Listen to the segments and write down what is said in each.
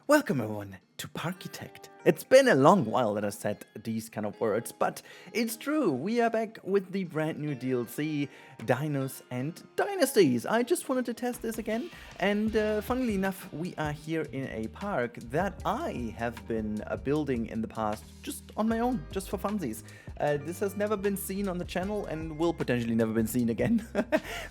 Welcome everyone to Parkitect. It's been a long while that I said these kind of words, but it's true. We are back with the brand new DLC, Dinos and Dynasties. I just wanted to test this again, and funnily enough, we are here in a park that I have been building in the past, just on my own, just for funsies. This has never been seen on the channel and will potentially never been seen again,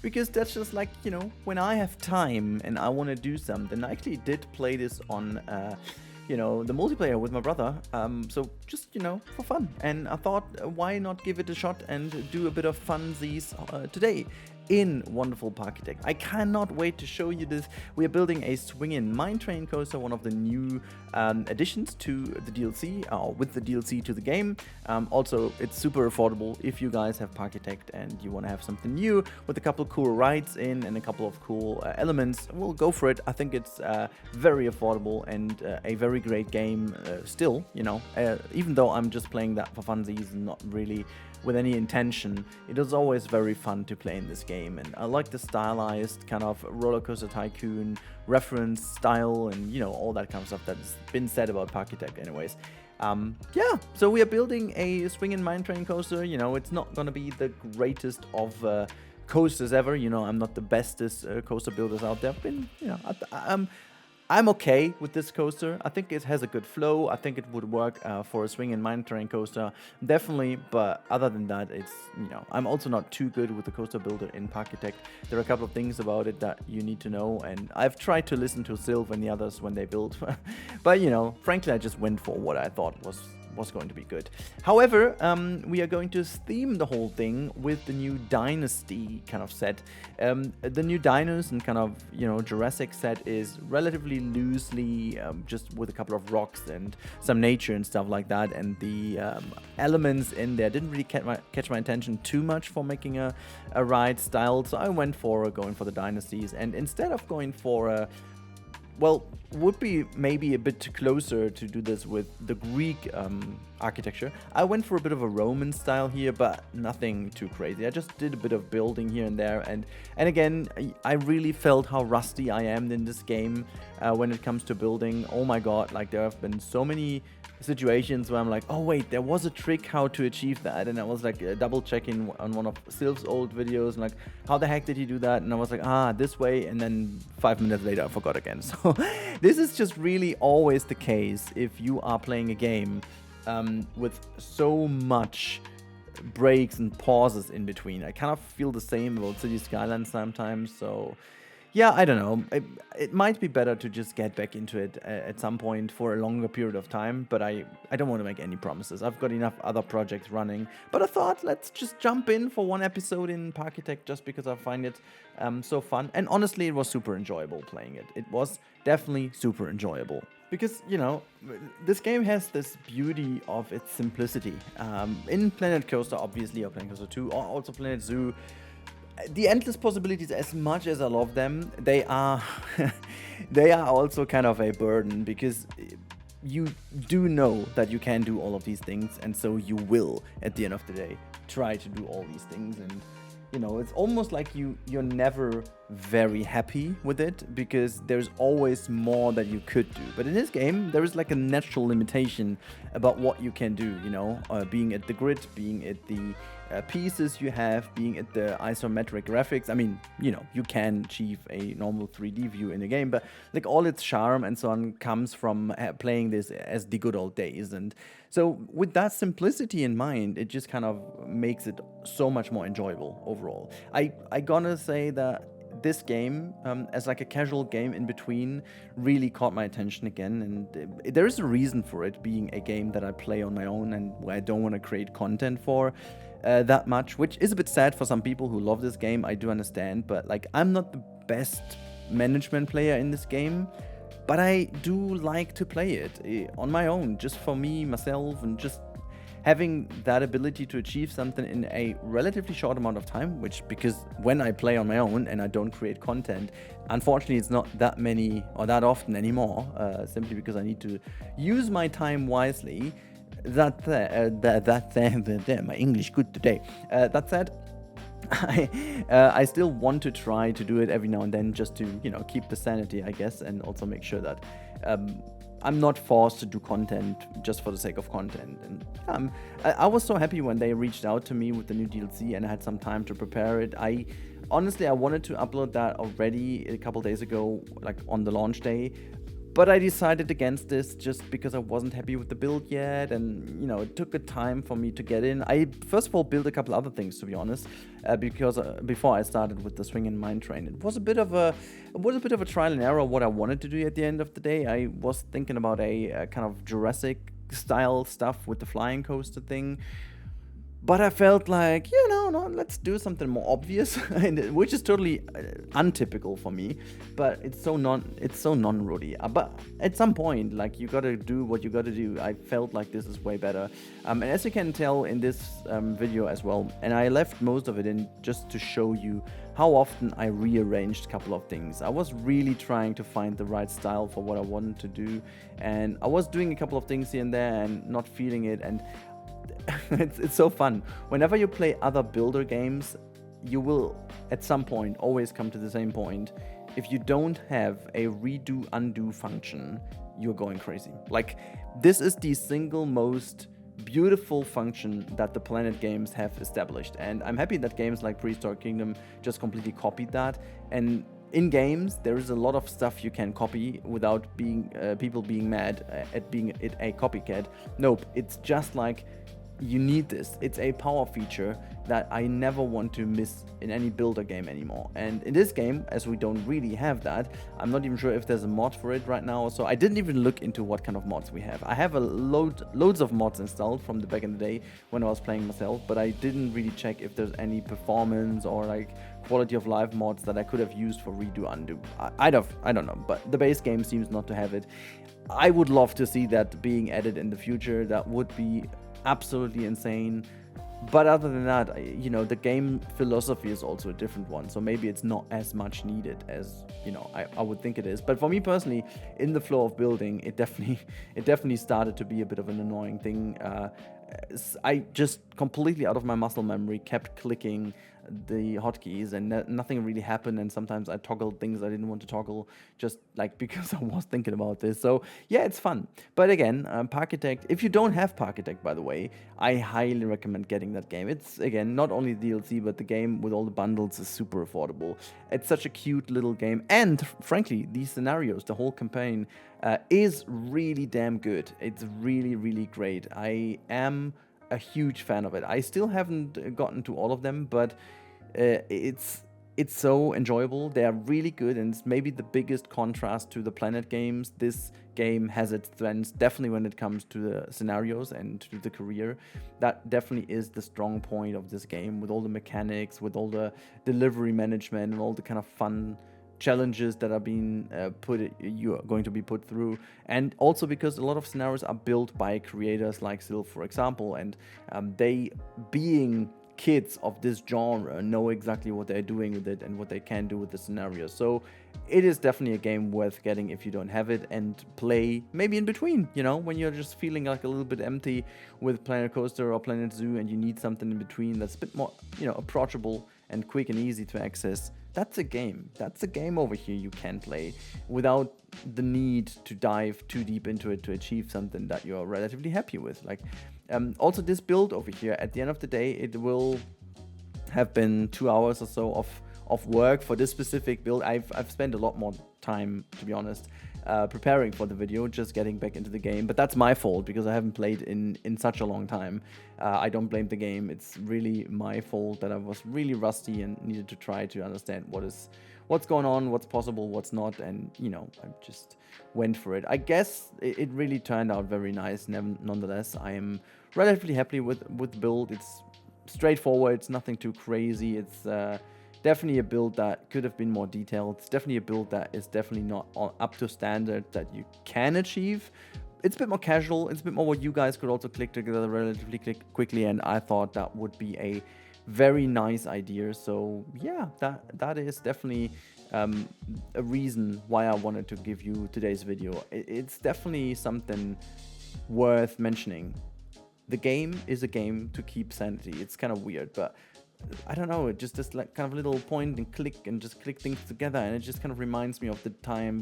because that's just like, you know, when I have time and I want to do something. I actually did play this on the multiplayer with my brother, so just, for fun. And I thought, why not give it a shot and do a bit of funsies today in wonderful Parkitect. I cannot wait to show you this. We are building a swing-in MINETRAIN coaster, one of the new additions to the DLC, with the DLC to the game. Also, it's super affordable if you guys have Parkitect and you want to have something new with a couple cool rides in and a couple of cool elements. We'll go for it. I think it's very affordable and a very great game still, even though I'm just playing that for funsies and not really with any intention. It is always very fun to play in this game, and I like the stylized kind of roller coaster tycoon reference style and all that kind of stuff that's been said about Parkitect anyways. Yeah, so we are building a swing-in MINETRAIN coaster. It's not gonna be the greatest of coasters ever. I'm not the bestest coaster builders out there. I've been, I'm okay with this coaster. I think it has a good flow. I think it would work for a swing-in MINETRAIN coaster, definitely. But other than that, it's, I'm also not too good with the coaster builder in Parkitect. There are a couple of things about it that you need to know, and I've tried to listen to Sylv and the others when they build. But, frankly, I just went for what I thought was going to be good. However, we are going to theme the whole thing with the new Dynasty kind of set. The new Dinos and kind of, Jurassic set is relatively loosely just with a couple of rocks and some nature and stuff like that, and the elements in there didn't really catch my attention too much for making a ride style, so I went for going for the Dynasties, and instead of going for well, would be maybe a bit closer to do this with the Greek architecture. I went for a bit of a Roman style here, but nothing too crazy. I just did a bit of building here and there, and again, I really felt how rusty I am in this game when it comes to building. Oh my god, like there have been so many situations where I'm like, oh wait, there was a trick how to achieve that, and I was like double checking on one of Sylv's old videos, and like, how the heck did he do that? And I was like, this way, and then 5 minutes later I forgot again. So this is just really always the case if you are playing a game with so much breaks and pauses in between. I kind of feel the same about City Skylines sometimes, so yeah, I don't know. It might be better to just get back into it at some point for a longer period of time, but I don't want to make any promises. I've got enough other projects running, but I thought let's just jump in for one episode in Parkitect just because I find it so fun. And honestly, it was super enjoyable playing it. It was definitely super enjoyable. Because, this game has this beauty of its simplicity. In Planet Coaster, obviously, or Planet Coaster 2, or also Planet Zoo, the endless possibilities, as much as I love them, they are they are also kind of a burden, because you do know that you can do all of these things, and so you will, at the end of the day, try to do all these things, and it's almost like you're never very happy with it, because there's always more that you could do. But in this game, there is like a natural limitation about what you can do, being at the grid, being at the pieces you have, being at the isometric graphics. I mean, you can achieve a normal 3D view in the game, but like all its charm and so on comes from playing this as the good old days. And so with that simplicity in mind, it just kind of makes it so much more enjoyable overall. I gonna say that this game, as like a casual game in between, really caught my attention again, and there is a reason for it being a game that I play on my own and where I don't want to create content for that much, which is a bit sad for some people who love this game. I do understand, but like, I'm not the best management player in this game, but I do like to play it on my own, just for me, myself, and just having that ability to achieve something in a relatively short amount of time, which, because when I play on my own and I don't create content, unfortunately it's not that many or that often anymore, simply because I need to use my time wisely. My English good today. That said, I still want to try to do it every now and then, just to keep the sanity, I guess, and also make sure that I'm not forced to do content just for the sake of content. And I was so happy when they reached out to me with the new DLC and I had some time to prepare it. Honestly, I wanted to upload that already a couple days ago, like on the launch day. But I decided against this just because I wasn't happy with the build yet, and you know, it took a time for me to get in. I first of all built a couple other things, to be honest, because before I started with the swing and MINETRAIN, it was a bit of a trial and error what I wanted to do at the end of the day. I was thinking about a kind of Jurassic style stuff with the flying coaster thing. But I felt like, you know, no, let's do something more obvious, which is totally untypical for me. But it's so non-Rudi. But at some point, like, you gotta do what you gotta do. I felt like this is way better. And as you can tell in this video as well, and I left most of it in just to show you how often I rearranged a couple of things. I was really trying to find the right style for what I wanted to do, and I was doing a couple of things here and there and not feeling it. And it's so fun. Whenever you play other builder games, you will at some point always come to the same point. If you don't have a redo undo function, you're going crazy. Like, this is the single most beautiful function that the Planet games have established, and I'm happy that games like Prehistoric Kingdom just completely copied that. And in games, there is a lot of stuff you can copy without being people being mad at being a copycat. Nope, it's just like, you need this. It's a power feature that I never want to miss in any builder game anymore. And in this game, as we don't really have that, I'm not even sure if there's a mod for it right now. So I didn't even look into what kind of mods we have. I have loads of mods installed from the back in the day when I was playing myself, but I didn't really check if there's any performance or like quality of life mods that I could have used for redo undo. I don't know, but the base game seems not to have it. I would love to see that being added in the future. That would be absolutely insane. But other than that, you know, the game philosophy is also a different one, so maybe it's not as much needed as, you know, I would think it is. But for me personally, in the flow of building, it definitely started to be a bit of an annoying thing. I just completely out of my muscle memory kept clicking the hotkeys and nothing really happened, and sometimes I toggled things I didn't want to toggle just like because I was thinking about this. So yeah, it's fun. But again, Parkitect, if you don't have Parkitect, by the way, I highly recommend getting that game. It's, again, not only DLC, but the game with all the bundles is super affordable. It's such a cute little game, and frankly, these scenarios, the whole campaign is really damn good. It's really, really great. I am a huge fan of it. I still haven't gotten to all of them, but it's so enjoyable. They are really good, and it's maybe the biggest contrast to the Planet games. This game has its strengths, definitely when it comes to the scenarios and to the career. That definitely is the strong point of this game, with all the mechanics, with all the delivery management, and all the kind of fun challenges that are being you are going to be put through. And also because a lot of scenarios are built by creators like Sylph, for example, and they, being kids of this genre, know exactly what they're doing with it and what they can do with the scenario. So it is definitely a game worth getting if you don't have it, and play maybe in between, you know, when you're just feeling like a little bit empty with Planet Coaster or Planet Zoo and you need something in between that's a bit more, you know, approachable and quick and easy to access. That's a game. That's a game over here you can play without the need to dive too deep into it to achieve something that you're relatively happy with. Like, also this build over here, at the end of the day, it will have been 2 hours or so of work for this specific build. I've spent a lot more time, to be honest, preparing for the video, just getting back into the game. But that's my fault because I haven't played in such a long time. I don't blame the game. It's really my fault that I was really rusty and needed to try to understand what's going on, what's possible, what's not, and you know, I just went for it. I guess it really turned out very nice. Nonetheless, I am relatively happy with the build. It's straightforward. It's nothing too crazy. It's definitely a build that could have been more detailed. It's definitely a build that is definitely not up to standard that you can achieve. It's a bit more casual. It's a bit more what you guys could also click together relatively quickly, and I thought that would be a very nice idea. So yeah, that is definitely a reason why I wanted to give you today's video. It's definitely something worth mentioning. The game is a game to keep sanity. It's kind of weird, but I don't know, it just this like kind of little point and click and just click things together, and it just kind of reminds me of the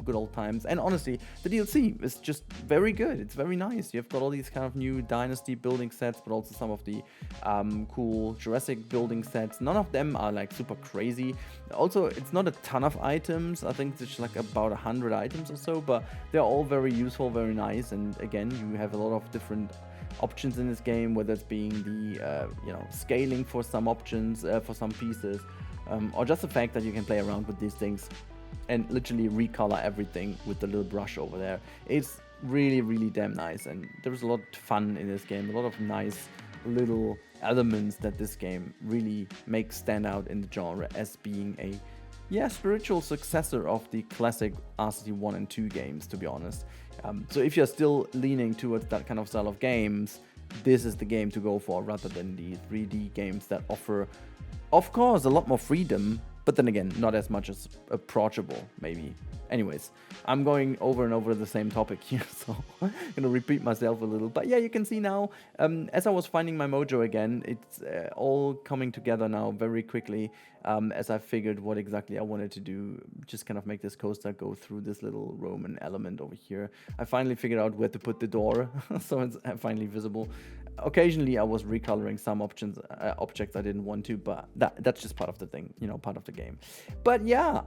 good old times. And honestly, the DLC is just very good. It's very nice. You've got all these kind of new Dynasty building sets, but also some of the cool Jurassic building sets. None of them are like super crazy. Also, it's not a ton of items. I think it's like about 100 items or so, but they're all very useful, very nice. And again, you have a lot of different options in this game, whether it's being the scaling for some options, for some pieces, or just the fact that you can play around with these things and literally recolor everything with the little brush over there. It's really, really damn nice, and there's a lot of fun in this game, a lot of nice little elements that this game really makes stand out in the genre as being a spiritual successor of the classic RCT 1 and 2 games, to be honest. So if you're still leaning towards that kind of style of games, this is the game to go for, rather than the 3D games that offer, of course, a lot more freedom, but then again, not as much as approachable, maybe. Anyways, I'm going over and over the same topic here, so I'm going to repeat myself a little. But yeah, you can see now, as I was finding my mojo again, it's all coming together now very quickly, as I figured what exactly I wanted to do, just kind of make this coaster go through this little Roman element over here. I finally figured out where to put the door, so it's finally visible. Occasionally, I was recoloring some objects I didn't want to, but that's just part of the thing, part of the game. But yeah,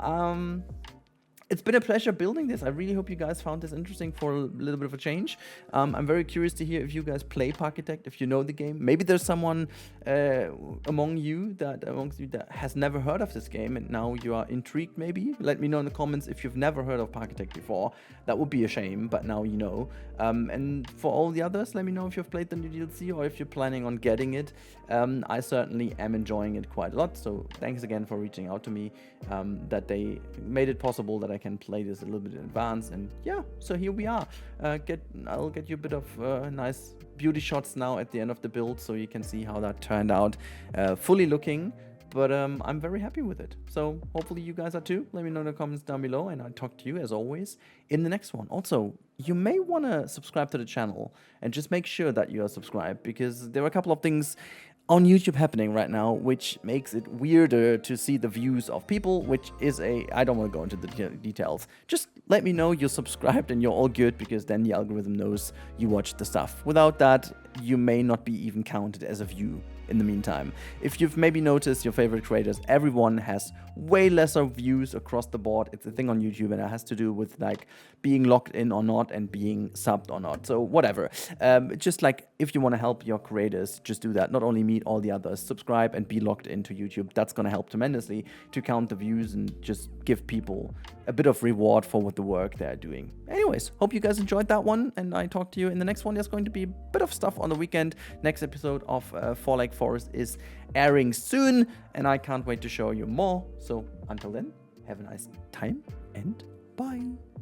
it's been a pleasure building this. I really hope you guys found this interesting for a little bit of a change. I'm very curious to hear if you guys play Parkitect, if you know the game. Maybe there's someone amongst you that has never heard of this game and now you are intrigued maybe. Let me know in the comments if you've never heard of Parkitect before. That would be a shame, but now you know. And for all the others, let me know if you've played the new DLC or if you're planning on getting it. I certainly am enjoying it quite a lot, so thanks again for reaching out to me, that they made it possible that I can play this a little bit in advance. And yeah, so here we are. I'll get you a bit of nice beauty shots now at the end of the build, so you can see how that turned out, fully looking. But I'm very happy with it. So hopefully you guys are too. Let me know in the comments down below, and I'll talk to you as always in the next one. Also, you may want to subscribe to the channel and just make sure that you are subscribed, because there are a couple of things on YouTube happening right now, which makes it weirder to see the views of people, which is I don't want to go into the details. Just let me know you're subscribed and you're all good, because then the algorithm knows you watched the stuff. Without that, you may not be even counted as a view in the meantime. If you've maybe noticed, your favorite creators, everyone has way lesser views across the board. It's a thing on YouTube, and it has to do with like being logged in or not and being subbed or not. So whatever. Just like if you want to help your creators, just do that. Not only meet all the others, subscribe and be logged into YouTube. That's going to help tremendously to count the views and just give people a bit of reward for what the work they're doing. Anyways, hope you guys enjoyed that one, and I talk to you in the next one. There's going to be a bit of stuff on the weekend. Next episode of Four Lake Forest is airing soon, and I can't wait to show you more. So until then, have a nice time and bye.